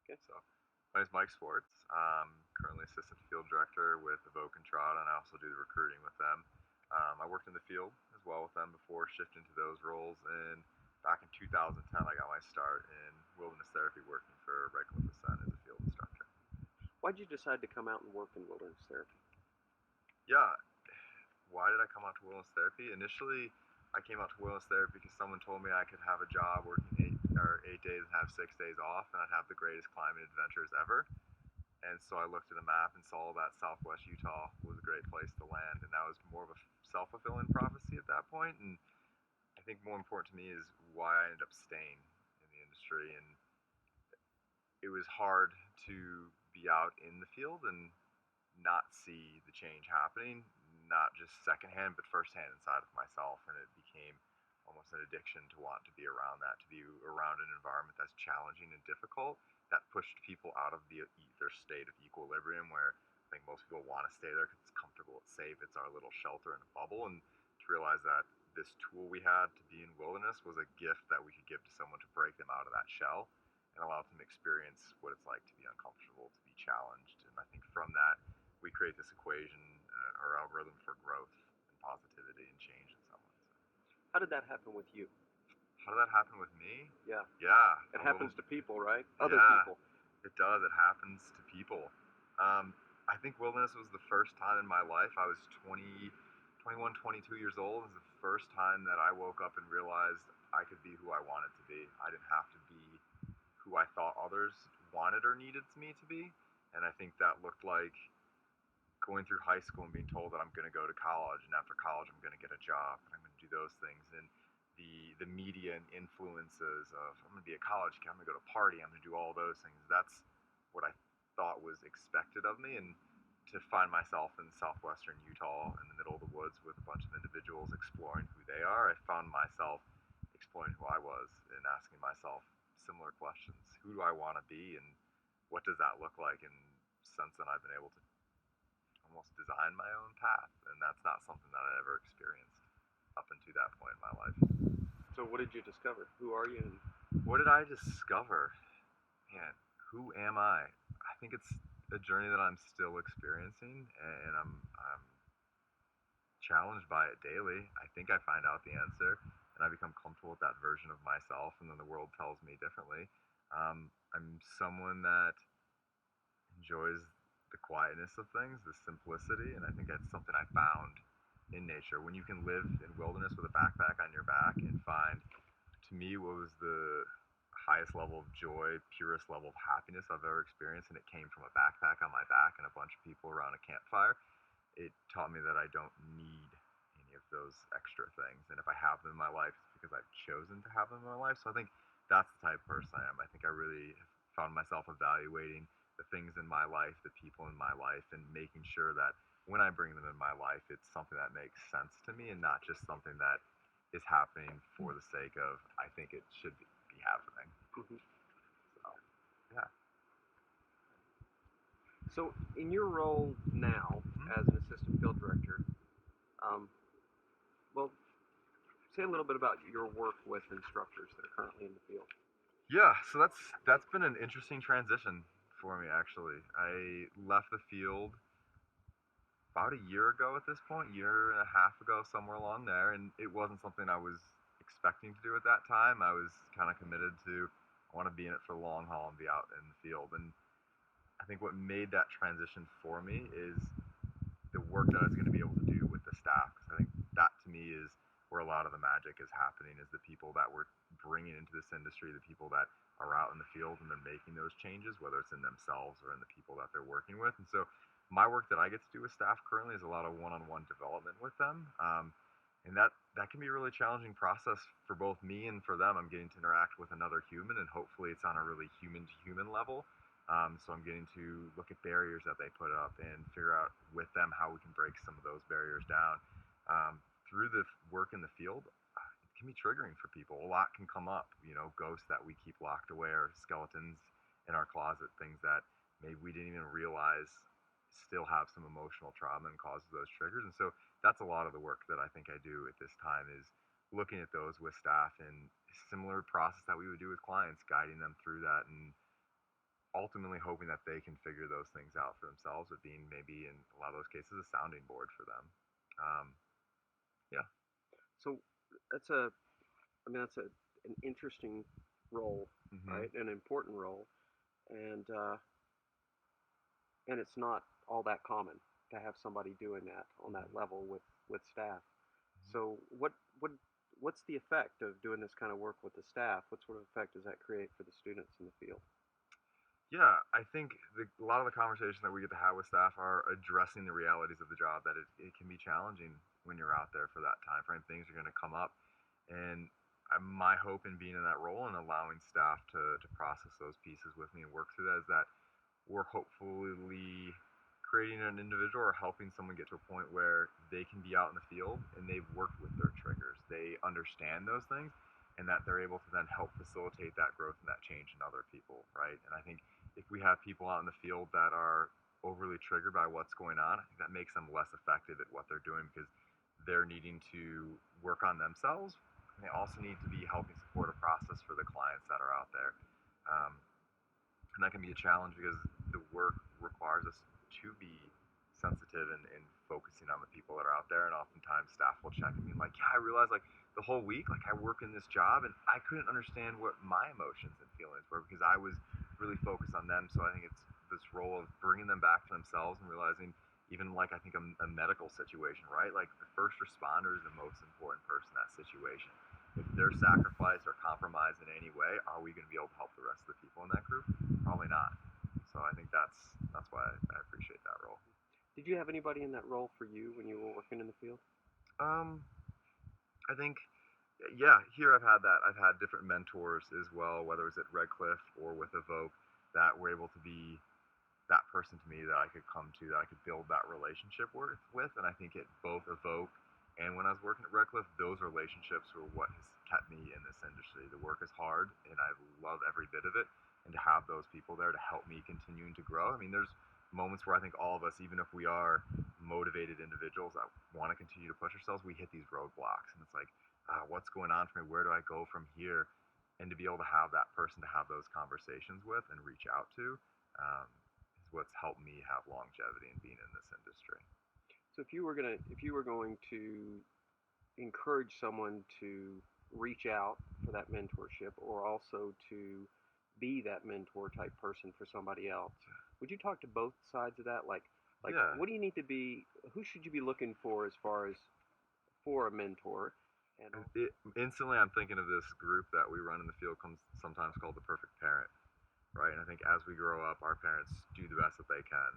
Okay. So, my name's Mike Schwartz. Currently assistant field director with Evoke and Trot, and I also do the recruiting with them. I worked in the field as well with them before shifting to those roles. And back in 2010, I got my start in wilderness therapy, working for Red Cliff Ascent as a field instructor. Why'd you decide to come out and work in wilderness therapy? Yeah, why did I come out to wilderness therapy? Initially, I came out to wilderness therapy because someone told me I could have a job working 8 days and have 6 days off, and I'd have the greatest climbing adventures ever. And so I looked at a map and saw that Southwest Utah was a great place to land, and that was more of a self-fulfilling prophecy at that point. And I think more important to me is why I ended up staying in the industry. And it was hard to be out in the field and not see the change happening, not just secondhand, but firsthand inside of myself. And it became almost an addiction to want to be around that, to be around an environment that's challenging and difficult, that pushed people out of their state of equilibrium, where I think most people want to stay there because it's comfortable, it's safe, it's our little shelter in a bubble. And to realize that this tool we had to be in wilderness was a gift that we could give to someone to break them out of that shell and allow them to experience what it's like to be uncomfortable, to be challenged. And I think from that, we create this equation or algorithm for growth and positivity and change in someone. How did that happen with you? How did that happen with me? Yeah. Yeah. It happens to people, right? Other Yeah, people. it does. It happens to people. I think wilderness was the first time in my life. I was 20, 21, 22 years old. It was the first time that I woke up and realized I could be who I wanted to be. I didn't have to be who I thought others wanted or needed me to be. And I think that looked like going through high school and being told that I'm going to go to college, and after college I'm going to get a job and I'm going to do those things. And the media and influences of I'm going to be a college kid, I'm going to go to party, I'm going to do all those things. That's what I thought was expected of me. And to find myself in southwestern Utah in the middle of the woods with a bunch of individuals exploring who they are, I found myself exploring who I was and asking myself similar questions. Who do I want to be, and what does that look like? And since then, I've been able to almost design my own path, and that's not something that I ever experienced up until that point in my life. So what did you discover? Who are you? What did I discover? Man, who am I? I think it's a journey that I'm still experiencing, and I'm challenged by it daily. I think I find out the answer, and I become comfortable with that version of myself, and then the world tells me differently. I'm someone that enjoys the quietness of things, the simplicity, and I think that's something I found in nature. When you can live in wilderness with a backpack on your back and find, to me, what was the highest level of joy, purest level of happiness I've ever experienced, and it came from a backpack on my back and a bunch of people around a campfire. It taught me that I don't need any of those extra things, and if I have them in my life, it's because I've chosen to have them in my life. So I think that's the type of person I am. I think I really found myself evaluating the things in my life, the people in my life, and making sure that when I bring them in my life, it's something that makes sense to me and not just something that is happening for the sake of I think it should be happening. Mm-hmm. So, yeah. So in your role now Mm-hmm. as an assistant field director, um, well, say a little bit about your work with instructors that are currently in the field. Yeah, so that's been an interesting transition for me actually. I left the field about a year ago at this point, year and a half ago, somewhere along there, and it wasn't something I was expecting to do at that time. I was kind of committed to I want to be in it for the long haul and be out in the field. And I think what made that transition for me is the work that I was going to be able to do with the staff. Because I think that to me is where a lot of the magic is happening, is the people that we're bringing into this industry, the people that are out in the field and they're making those changes, whether it's in themselves or in the people that they're working with. And so my work that I get to do with staff currently is a lot of one-on-one development with them. And that can be a really challenging process for both me and for them. I'm getting to interact with another human, and hopefully it's on a really human-to-human level. So I'm getting to look at barriers that they put up and figure out with them how we can break some of those barriers down. Through the work in the field, it can be triggering for people. A lot can come up, ghosts that we keep locked away, or skeletons in our closet, things that maybe we didn't even realize still have some emotional trauma and causes those triggers. And so that's a lot of the work that I think I do at this time, is looking at those with staff, and similar process that we would do with clients, guiding them through that. And ultimately hoping that they can figure those things out for themselves, but being maybe in a lot of those cases a sounding board for them. Um, yeah. So that's a, I mean, that's an interesting role, Hmm. right? An important role, and it's not all that common to have somebody doing that on that level with staff. So what's the effect of doing this kind of work with the staff? What sort of effect does that create for the students in the field? Yeah, I think a lot of the conversations that we get to have with staff are addressing the realities of the job, that it can be challenging when you're out there for that time frame. Things are going to come up. And my hope in being in that role and allowing staff to process those pieces with me and work through that is that we're hopefully creating an individual or helping someone get to a point where they can be out in the field and they've worked with their triggers. They understand those things and that they're able to then help facilitate that growth and that change in other people, right? And I think if we have people out in the field that are overly triggered by what's going on, I think that makes them less effective at what they're doing because they're needing to work on themselves. And they also need to be helping support a process for the clients that are out there. Um, and that can be a challenge because the work requires us to be sensitive and focusing on the people that are out there. And oftentimes staff will check and be like, yeah, I realized like the whole week, like I work in this job and I couldn't understand what my emotions and feelings were because I was really focused on them. So I think it's this role of bringing them back to themselves and realizing even like I think a medical situation, right? Like the first responder is the most important person in that situation. If they're sacrificed or compromised in any way, are we going to be able to help the rest of the people in that group? Probably not. So I think that's why I appreciate that role. Did you have anybody in that role for you when you were working in the field? Um, I think yeah, here I've had that. I've had different mentors as well, whether it was at Redcliffe or with Evoke, that were able to be that person to me that I could come to, that I could build that relationship with. And I think at both Evoke and when I was working at Redcliffe, those relationships were what has kept me in this industry. The work is hard, and I love every bit of it. And to have those people there to help me continuing to grow. I mean, there's moments where I think all of us, even if we are motivated individuals that want to continue to push ourselves, we hit these roadblocks, and it's like, what's going on for me? Where do I go from here? And to be able to have that person to have those conversations with and reach out to, um, is what's helped me have longevity in being in this industry. So if you were going to encourage someone to reach out for that mentorship or also to be that mentor type person for somebody else, would you talk to both sides of that? Like Yeah. what do you need to be? Who should you be looking for as far as for a mentor? And Instantly, I'm thinking of this group that we run in the field, comes sometimes called the perfect parent, right? And I think as we grow up, our parents do the best that they can,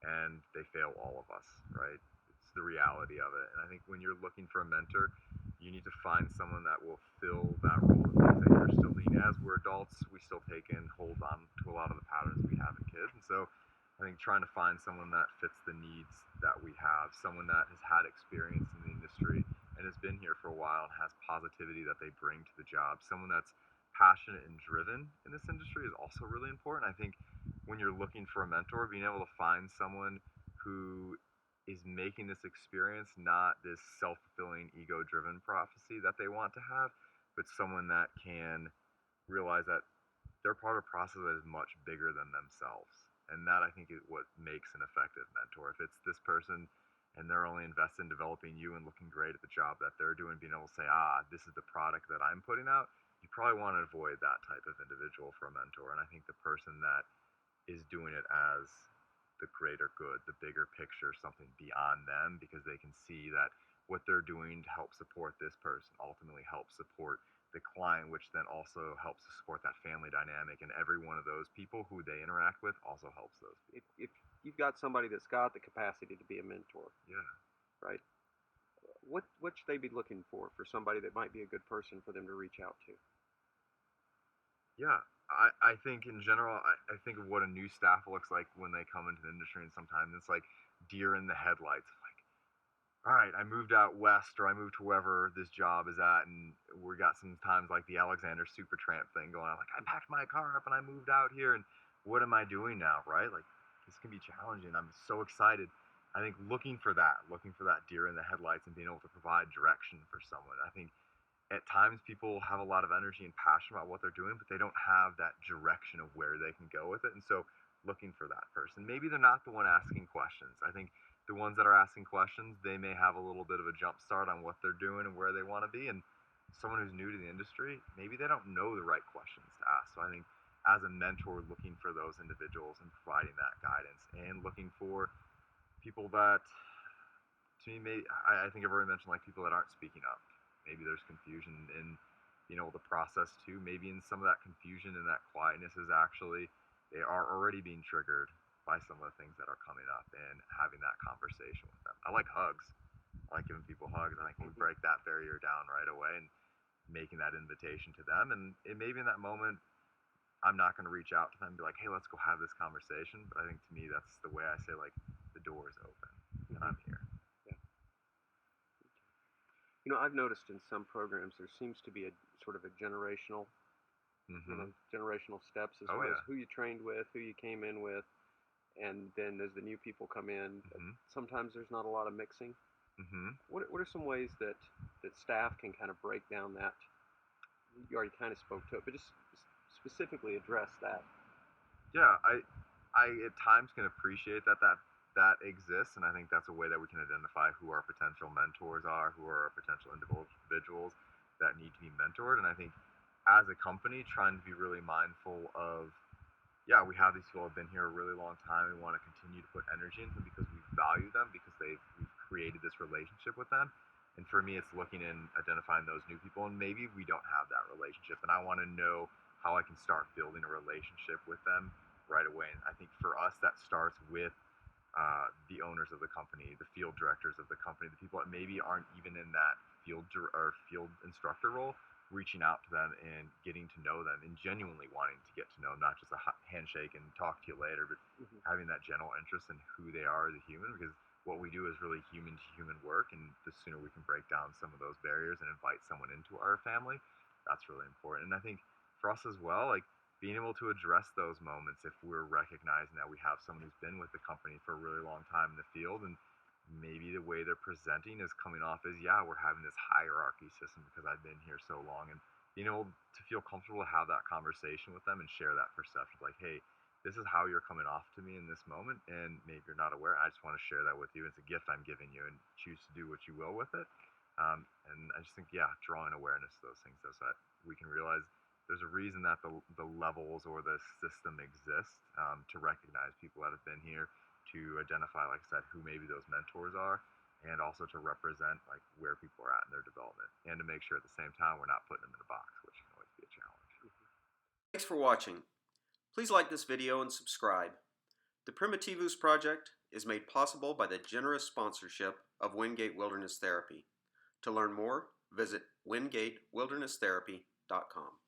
and they fail all of us, right? It's the reality of it. And I think when you're looking for a mentor, you need to find someone that will fill that role of things that you're still needing. As we're adults, we still take in, hold on to a lot of the patterns we have in kids. And so I think trying to find someone that fits the needs that we have, someone that has had experience in the industry and has been here for a while and has positivity that they bring to the job, someone that's passionate and driven in this industry is also really important. I think when you're looking for a mentor, being able to find someone who is making this experience not this self-fulfilling ego-driven prophecy that they want to have, but someone that can realize that they're part of a process that is much bigger than themselves. And that I think is what makes an effective mentor. If it's this person and they're only invested in developing you and looking great at the job that they're doing, being able to say, this is the product that I'm putting out, you probably want to avoid that type of individual for a mentor. And I think the person that is doing it as the greater good, the bigger picture, something beyond them, because they can see that what they're doing to help support this person ultimately helps support the client, which then also helps to support that family dynamic. And every one of those people who they interact with also helps those people. if you've got somebody that's got the capacity to be a mentor, Yeah. right? What should they be looking for somebody that might be a good person for them to reach out to? Yeah, I think in general, I think of what a new staff looks like when they come into the industry, and sometimes it's like deer in the headlights. Like, all right, I moved out west, or I moved to wherever this job is at, and we got sometimes like the Alexander Supertramp thing going on. Like, I packed my car up and I moved out here, and what am I doing now, right? Like, this can be challenging. I'm so excited. I think looking for that deer in the headlights and being able to provide direction for someone. I think at times people have a lot of energy and passion about what they're doing, but they don't have that direction of where they can go with it. And so looking for that person. Maybe they're not the one asking questions. I think the ones that are asking questions, they may have a little bit of a jump start on what they're doing and where they want to be. And someone who's new to the industry, maybe they don't know the right questions to ask. So I think as a mentor, looking for those individuals and providing that guidance and looking for people that, to me, I think I've already mentioned, like people that aren't speaking up. Maybe there's confusion in, the process too. Maybe in some of that confusion and that quietness is actually, they are already being triggered by some of the things that are coming up and having that conversation with them. I like hugs. I like giving people hugs. I think we break that barrier down right away and making that invitation to them. And maybe in that moment, I'm not going to reach out to them and be like, hey, let's go have this conversation. But I think to me, that's the way I say, like, the door is open and I'm here. Yeah. I've noticed in some programs there seems to be a sort of a generational, generational steps as far as who you trained with, who you came in with, and then as the new people come in, sometimes there's not a lot of mixing. What are some ways that staff can kind of break down that? You already kind of spoke to it, but just specifically address that. Yeah, I at times can appreciate that exists, and I think that's a way that we can identify who our potential mentors are, who are our potential individuals that need to be mentored. And I think as a company, trying to be really mindful of, yeah, we have these people who have been here a really long time. We want to continue to put energy into them because we value them, because we've created this relationship with them. And for me, it's looking and identifying those new people, and maybe we don't have that relationship, and I want to know how I can start building a relationship with them right away. And I think for us, that starts with the owners of the company, the field directors of the company, the people that maybe aren't even in that field instructor role, reaching out to them and getting to know them and genuinely wanting to get to know them, not just a handshake and talk to you later, but having that general interest in who they are as a human, because what we do is really human to human work, and the sooner we can break down some of those barriers and invite someone into our family, that's really important. And I think for us as well, like being able to address those moments if we're recognizing that we have someone who's been with the company for a really long time in the field, and maybe the way they're presenting is coming off as, yeah, we're having this hierarchy system because I've been here so long, and being able to feel comfortable to have that conversation with them and share that perception, like, hey, this is how you're coming off to me in this moment, and maybe you're not aware. I just want to share that with you. It's a gift I'm giving you, and choose to do what you will with it. And I just think, yeah, drawing awareness to those things so that we can realize there's a reason that the levels or the system exists, to recognize people that have been here, to identify, like I said, who maybe those mentors are, and also to represent like where people are at in their development, and to make sure at the same time we're not putting them in a box, which can always be a challenge. Thanks for watching. Please like this video and subscribe. The Primitivus Project is made possible by the generous sponsorship of Wingate Wilderness Therapy. To learn more, visit wingatewilderness.therapy.com.